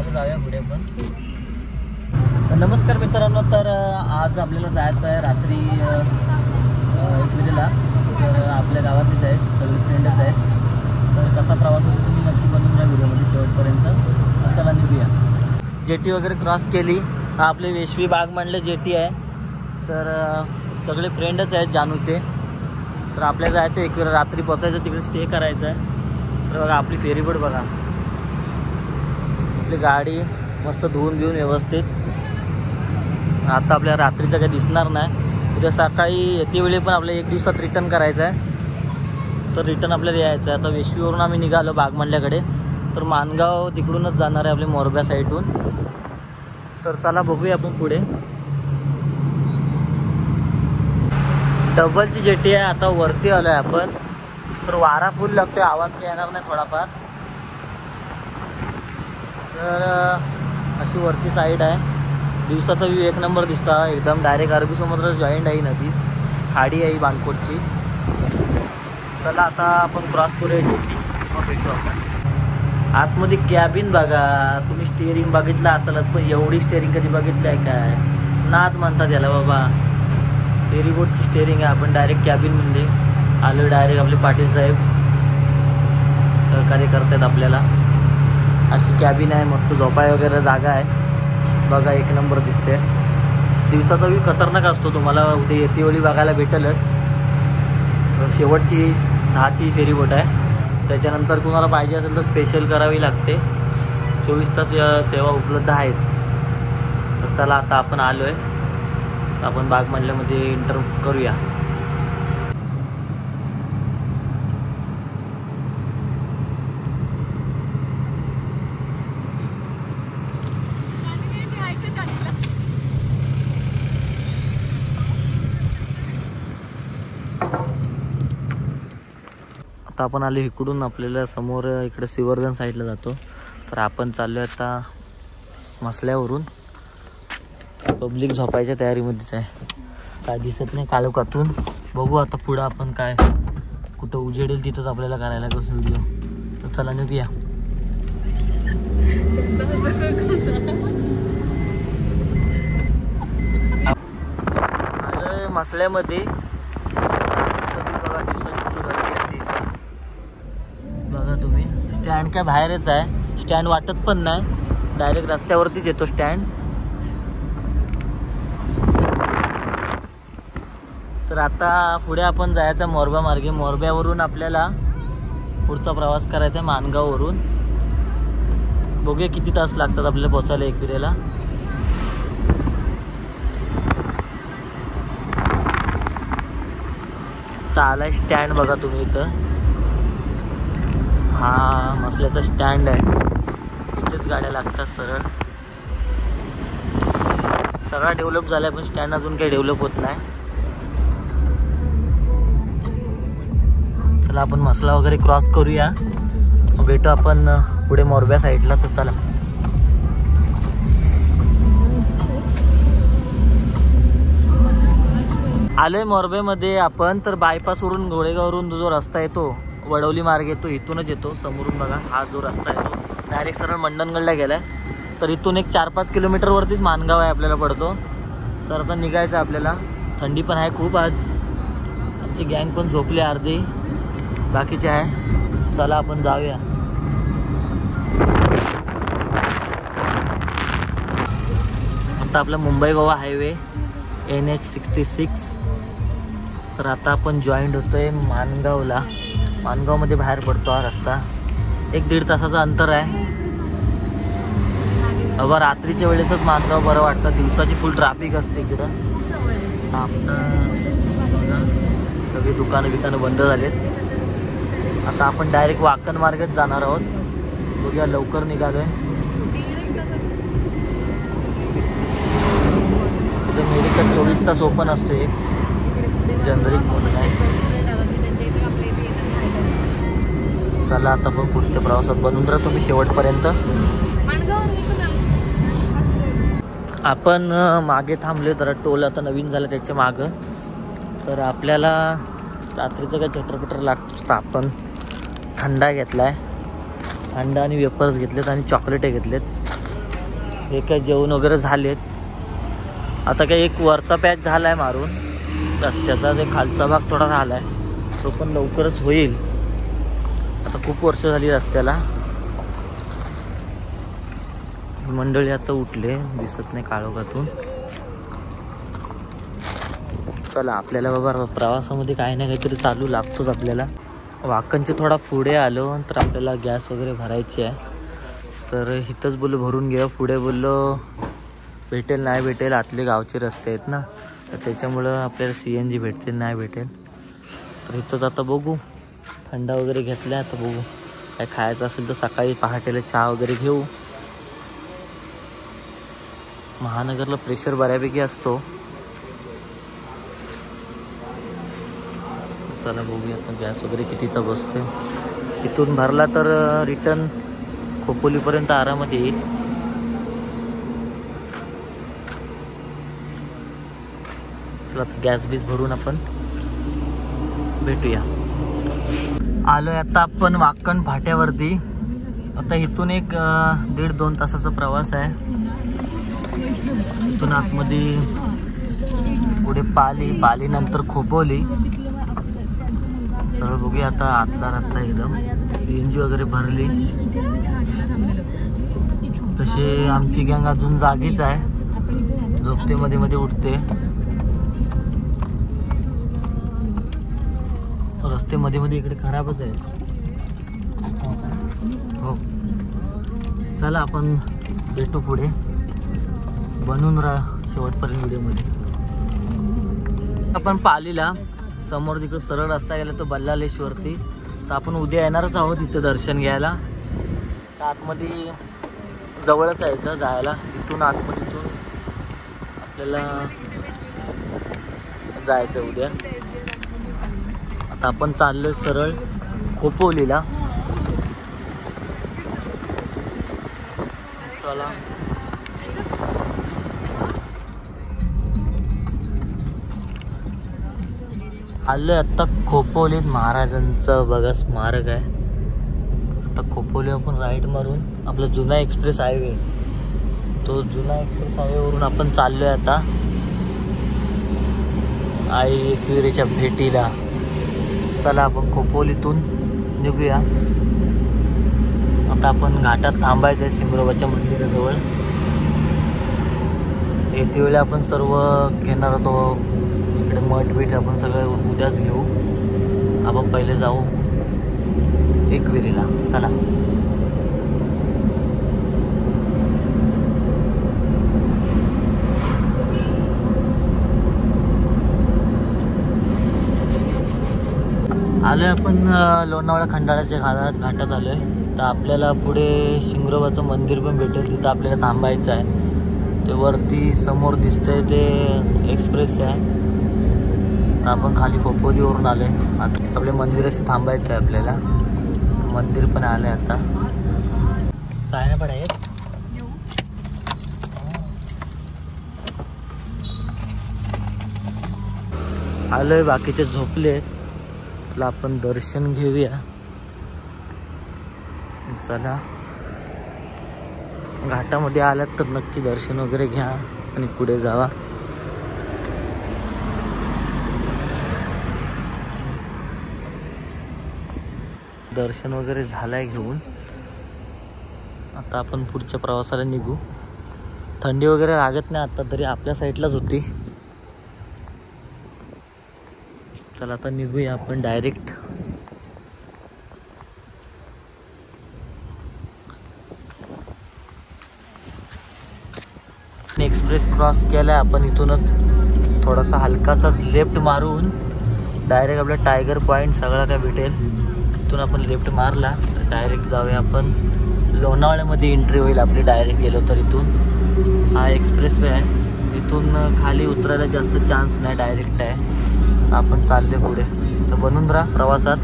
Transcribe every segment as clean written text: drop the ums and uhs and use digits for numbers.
जाऊया पुढे पण. नमस्कार मित्रांनो, तर आज आपल्याला जायचं आहे रात्री एकविरेला. तर आपल्या गावातलीच आहेत, सगळे फ्रेंडच आहेत. तर कसा प्रवास होतो तुम्ही नक्की बनवून या व्हिडिओमध्ये शेवटपर्यंत. तर चला निघूया. जेटी वगैरे क्रॉस केली. हा आपले वेशवी बाग म्हणले जेटी आहे. तर सगळे फ्रेंडच आहेत जानूचे. तर आपल्याला जायचं एकविरा, रात्री पोचायचं, तिकडे स्टे करायचं आहे. तर बघा आपली फेरीबोट बघा, आपली गाडी मस्त धुवून घेऊन व्यवस्थित. आता आपल्याला रात्रीचं काही दिसणार नाही. उद्या सकाळी येते वेळी पण आपल्याला 1 दिवसात रिटर्न करायचं आहे. तर रिटर्न आपल्याला यायचं आहे. आता वेशवीवरून आम्ही निघालो बागमंडल्याकडे. तर मानगाव तिकडूनच जाणार आहे आपल्या मोरब्या साईडून. तर चला बघूया आपण पुढे. डबलची जेटी आहे. आता वरती आलो आहे आपण. तर वारा फुल लागतोय, आवाज काही येणार नाही थोडाफार. तर अशी वरती साईड आहे. दिवसाचा व्ह्यू 1 नंबर दिसतो एकदम. डायरेक्ट अरबी समुद्र जॉईंट आहे नदी, खाडी आहे बाणकोटची. चला आता आपण क्रॉस करूया जेटी, मग भेटू आपण. आतमध्ये कॅबिन बघा. तुम्ही स्टेअरिंग बघितलं असेलच, पण एवढी स्टेअरिंग कधी बघितलं आहे काय? नाद म्हणतात याला बाबा. फेरीबोटची स्टेअरिंग आहे. आपण डायरेक्ट कॅबिनमध्ये आलो. डायरेक्ट आपले पाटील साहेब सहकार्य करतात आपल्याला. अशी कॅबिन आहे, मस्त झोपाय वगैरे जागा आहे बघा. 1 नंबर दिसते. दिवसाचा व्ह्यू खतरनाक असतो, तुम्हाला उद्या येते वेळी बघायला भेटेलच. शेवटची 10ची फेरीबोट आहे. त्याच्यानंतर कुणाला पाहिजे असेल तर स्पेशल करावी लागते. 24 तास सेवा उपलब्ध आहेच. तर चला आता आपण आलो आहे. आपण बागमंडल्यामध्ये एंटर करूया. आता आपण आलो इकडून. आपल्याला समोर इकडे सिवर्धन साईडला जातो. तर आपण चाललो आहे आता मसल्यावरून. पब्लिक झोपायच्या तयारीमध्येच आहे. काय दिसत नाही काळोखातून. बघू आता पुढं आपण काय कुठं उजेडेल तिथंच आपल्याला करायला व्हिडिओ. तर चला निघूया. आलोय मसल्यामध्ये. बघा दिवसाची फुल गर्दी असते इथे. बघा तुम्ही, स्टँड काय बाहेरच आहे. स्टँड वाटत पण नाही, डायरेक्ट रस्त्यावरतीच येतो स्टँड. तर आता पुढे आपण जायचं मोरबा मार्गे. मोरब्यावरून आपल्याला पुढचा प्रवास करायचा आहे मानगाववरून. बघूया किती तास लागतात आपल्याला पोचायला एकविरेला. तर आलाय स्टँड बघा तुम्ही इथं. हा मसल्याचा स्टँड आहे. इथेच गाड्या लागतात सरळ. सगळा डेव्हलप झालाय, पण स्टँड अजून काही डेव्हलप होत नाही. चला आपण मसला वगैरे क्रॉस करूया, भेटू आपण पुढे मोरब्या साईडला. तर चला. आलोय मोरब्यामध्ये आपण. तर बायपासवरून घोडेगाववरून जो रस्ता येतो वडवली मार्ग येतो, इथूनच येतो. समोरून बघा हा जो रस्ता येतो डायरेक्ट सरळ मंडणगडला गेलाय. तर इथून एक 4-5 किलोमीटरवरतीच मानगाव आहे आपल्याला पडतो. तर आता निघायचं आपल्याला. थंडी पण आहे खूप आज. आमची गँग पण झोपली अर्धी, बाकीचे आहे. चला आपण जाऊया. आता आपला मुंबई गोवा हायवे NH66. तर आता आपण जॉईंट होतोय मानगावला. मानगावमध्ये बाहेर पडतो हा रस्ता. 1-1.5 तासाचं अंतर आहे. अगं रात्रीच्या वेळेसच मानगाव बरं वाटतं. दिवसाची फुल ट्रॅफिक असते इकडं. सगळी दुकानं बंद झालेत. आता आपण डायरेक्ट वाकण मार्गेच जाणार आहोत. बघूया लवकर निघालोय. इथं मेडिकल 24 तास ओपन असतो. एक जनरिक म्हणून आहे. चला आता पण पुढच्या प्रवासात बनवून राहा तुम्ही शेवटपर्यंत. आपण मागे थांबले जरा. टोल आता नवीन झालं त्याच्या मागं. तर आपल्याला रात्रीचं काय चटरपटर लागतोच. तर आपण थंडा घेतला आहे. थंडा आणि वेपर्स घेतलेत आणि चॉकलेटे घेतलेत. हे काय जेवण वगैरे झालेत. आता काय एक वरचा पॅच झाला आहे मारून रस्त्याचा, ते खालचा भाग थोडा झाला आहे, तो पण लवकरच होईल. आता खूप वर्ष झाली रस्त्याला. मंडळी आता उठले, दिसत नाही काळोखातून. चला आपल्याला बाबा प्रवासामध्ये काही ना काहीतरी चालू लागतोच आपल्याला. वाकणचे थोडा पुढे आलो तर आपल्याला गॅस वगैरे भरायची आहे. तर इथंच बोललो भरून घ्या. पुढे बोललो भेटेल नाही भेटेल, आतले गावचे रस्ते आहेत ना, तर त्याच्यामुळं आपल्याला CNG भेटतील नाही भेटेल. तर इथंच आता बघू. थंड वगैरे घेतल्या, आता बघू काय खायचं असेल तर सकाळी पहाटेला चहा वगैरे घेऊ. महानगरला प्रेशर बऱ्यापैकी असतो. चला बघूया आता गॅस वगैरे कितीचा बसतोय. इथून भरला तर रिटर्न खोपोलीपर्यंत आरामात येईल. चला आता गॅस बीस भरून आपण भेटूया. आलोय आता आपण वाकण फाट्यावरती. आता इथून एक 1.5-2 तासाचा प्रवास आहे. इथून आतमध्ये पुढे पाली नंतर खोपोली. सरळ बघूया आता आतला रस्ता एकदम. CNG वगैरे भरली. तसे आमची गँग अजून जागीच आहे, झोपते मध्ये मध्ये उठते. रस्ते मध्ये मध्ये इकडे खराबच आहे. हो चला आपण भेटू पुढे. बनून राहा शेवटपर्यंत व्हिडिओमध्ये. आपण पालीला समोर तिकडे सरळ रस्ता गेला तो बल्लालेश्वरती. तर आपण उद्या येणारच आहोत इथं दर्शन घ्यायला. तर आतमध्ये जवळच आहे इथं जायला. इथून आतमध्ये इथून आपल्याला जायचं उद्या. आता आपण चाललोय सरळ खोपोलीला. चला आलोय आता खोपोलीत. महाराजांचं बघा स्मारक आहे. आता खोपोली आपण राईट मारून आपला जुना एक्सप्रेस हायवे, तो जुना एक्सप्रेस हायवेवरून आपण चाललोय आता आई एकविरेच्या भेटीला. चला आपण खोपोलीतून निघूया. आता आपण घाटात थांबायचं आहे सिंगरोबाच्या मंदिराजवळ. येते वेळी आपण सर्व घेणार होतो इकडे मठ बीठ आपण सगळं उद्याच घेऊ. आपण पहिले जाऊ एकविरीला. चला आलोय आपण लोणावळा खंडाळ्याच्या घाटात आलोय. तर आपल्याला पुढे शिंगरोबाचं मंदिर पण भेटेल, तिथं आपल्याला थांबायचं आहे. ते वरती समोर दिसतंय ते एक्सप्रेस आहे. तर आपण खाली खोपोलीवरून आलोय. आता आपल्या मंदिराशी थांबायचं आहे आपल्याला. मंदिर पण आलंय आता. काय नाही पडाय आलोय. बाकीचे झोपले. त्याला आपण दर्शन घेऊया. चला घाटामध्ये आल्यात तर नक्की दर्शन वगैरे घ्या आणि पुढे जावा. दर्शन वगैरे झालंय घेऊन. आता आपण पुढच्या प्रवासाला निघू. थंडी वगैरे लागत नाही आता तरी, आपल्या साईडलाच होती. चला आता निघूया आपण डायरेक्ट. एक्सप्रेस क्रॉस केला आपण. इथूनच थोडासा हलकाचा लेफ्ट मारून डायरेक्ट आपला टायगर पॉईंट सगळा काय भेटेल. इथून आपण लेफ्ट मारला तर डायरेक्ट जाऊया आपण लोणावळ्यामध्ये. एंट्री होईल आपली डायरेक्ट गेलो तर. इथून हा एक्सप्रेस वे आहे. इथून खाली उतरायला जास्त चान्स नाही, डायरेक्ट आहे. आपण चालले पुढे. तर बनून राहा प्रवासात.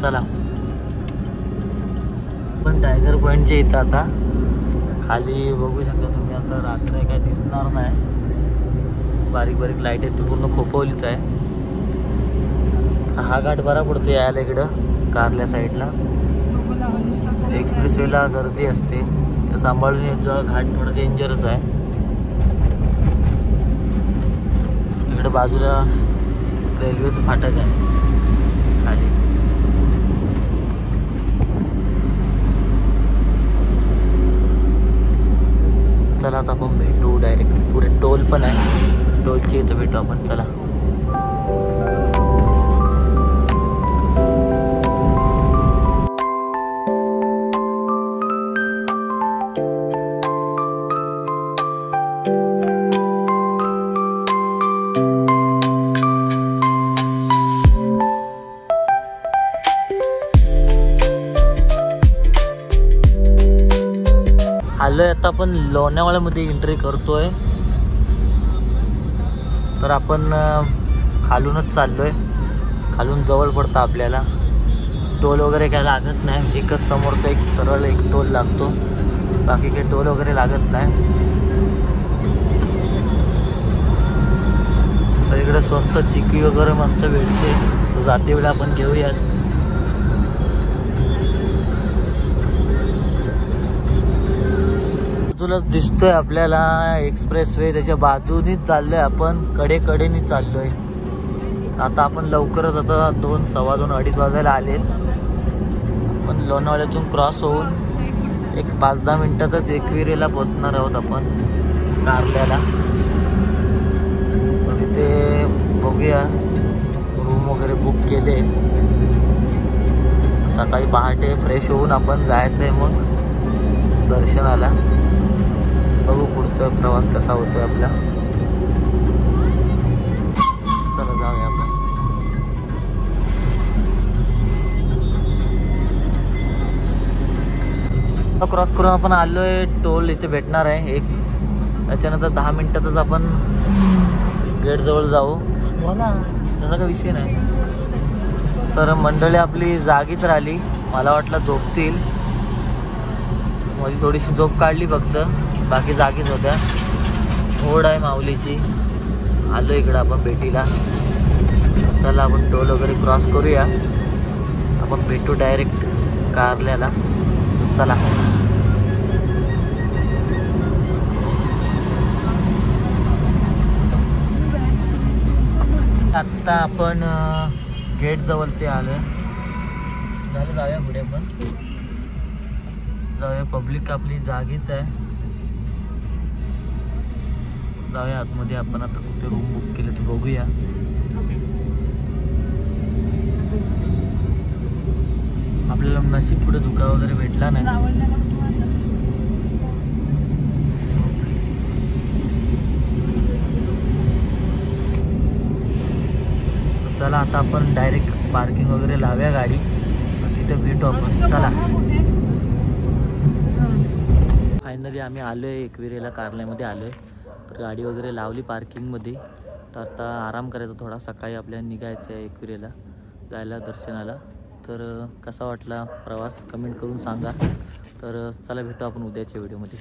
चला पण टायगर पॉईंटच्या इथं आता खाली बघू शकता तुम्ही. आता रात्र काय दिसणार नाही, बारीक बारीक लाईट आहेत. पूर्ण खोपोलीत आहे. हा घाट बरा पडतो यायला इकडं कारल्या साईडला. एक्सप्रेसवेला गर्दी असते. सांभाळून येत जा, घाट थोडा डेंजरच आहे. इकडे बाजूला रेल्वेचं फाटक आहे खाली. चला आता आपण भेटू डायरेक्ट. पुढे टोल पण आहे, टोलची इथं भेटू आपण. चला आलोय आता आपण लोणावळ्यामध्ये एंट्री करतोय. तर आपण खालूनच चाललोय. खालून जवळ पडतं आपल्याला. टोल वगैरे काय लागत नाही. एकच समोरचा एक सरळ एक टोल लागतो, बाकी काही टोल वगैरे लागत नाही. तर इकडे स्वस्त चिकी वगैरे मस्त भेटते. तर जाते वेळी आपण घेऊयात. बाजूलाच दिसतोय आपल्याला एक्सप्रेस वे, त्याच्या बाजूनीच चाललोय आपण. कडेकडेनी चाललोय. आता आपण लवकरच आता 2, सव्वा 2, 2:30 वाजायला आले. पण लोणावळ्यातून क्रॉस होऊन एक 5-10 मिनिटातच एकविरेला पोचणार आहोत आपण, कारल्याला. तर इथे बघूया, रूम वगैरे बुक केले. सकाळी पहाटे फ्रेश होऊन आपण जायचं आहे मग दर्शनाला. बघू पुढचा प्रवास कसा होतोय आपला. चला जाऊया आपण. क्रॉस करून आपण आलोय. टोल इथे भेटणार आहे एक. त्याच्यानंतर 10 मिनिटातच आपण गेट जवळ जाऊ. तसा काही विषय नाही. तर मंडळी आपली जागीच राहिली. मला वाटलं झोपतील, माझी थोडीशी झोप काढली फक्त, बाकी जागीच होत्या. ओढ आहे माऊलीची. आलो इकडं आपण भेटीला. चला आपण टोल वगैरे क्रॉस करूया. आपण भेटू डायरेक्ट कारल्याला. चला आत्ता आपण गेट जवळ ते आलोय. झालं, जाऊया पुढे आपण. जाऊया. पब्लिक आपली जागीच आहे. जाऊया आतमध्ये आपण. आता कुठे रूम बुक केले ते बघूया. आपल्याला नशीब पुढे धुका वगैरे भेटला नाही. चला आता आपण डायरेक्ट पार्किंग वगैरे लावूया गाडी, तिथे भेटू आपण. चला फायनली आम्ही आलो आहे एकविरेला, कारल्यामध्ये आलो आहे. तर गाडी वगैरे लावली पार्किंगमध्ये. तर आता आराम करायचा थोडा. सकाळी आपल्याला निघायचं आहे एकविरेला जायला दर्शनाला. तर कसा वाटला प्रवास कमेंट करून सांगा. तर चला भेटू आपण उद्याच्या व्हिडिओमध्ये.